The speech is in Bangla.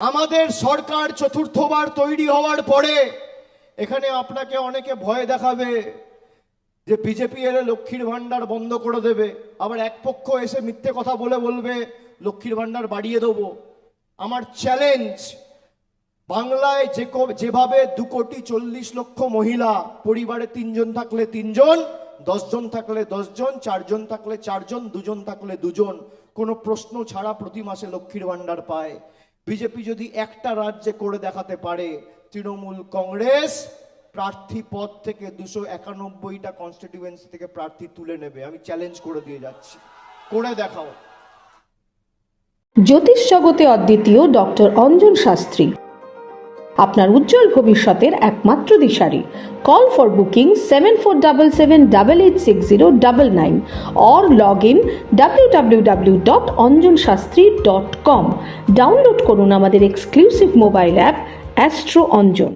আমাদের সরকার চতুর্থবার তৈরি হওয়ার পরে এখানে আপনাকে অনেকে ভয় দেখাবে যে বিজেপি এলে লক্ষ্মীর ভান্ডার বন্ধ করে দেবে, আবার এক পক্ষ এসে মিথ্যে কথা বলবে লক্ষ্মীর ভান্ডার বাড়িয়ে দেবো। আমার চ্যালেঞ্জ, বাংলায় যেভাবে 2,40,00,000 মহিলা, পরিবারে 3 জন থাকলে 3 জন, 10 জন থাকলে 10 জন, 4 জন থাকলে 4 জন, 2 জন থাকলে 2 জন, কোনো প্রশ্ন ছাড়া প্রতি মাসে লক্ষ্মীর ভান্ডার পায়। বিজেপি যদি একটা রাজ্যে করে দেখাতে পারে, তৃণমূল কংগ্রেস প্রার্থী পদ থেকে 291টা কনস্টিটিউয়েন্সি থেকে প্রার্থী তুলে নেবে। আমি চ্যালেঞ্জ করে দিয়ে যাচ্ছি, করে দেখাও। জ্যোতিষ জগতে অদ্বিতীয় ডক্টর অঞ্জন শাস্ত্রী আপনার উজ্জ্বল ভবিষ্যতের একমাত্র দিশারি। Call for booking 7477886099 or log in www.anjanshastri.com। Download করুন আমাদের exclusive mobile app astro Anjan.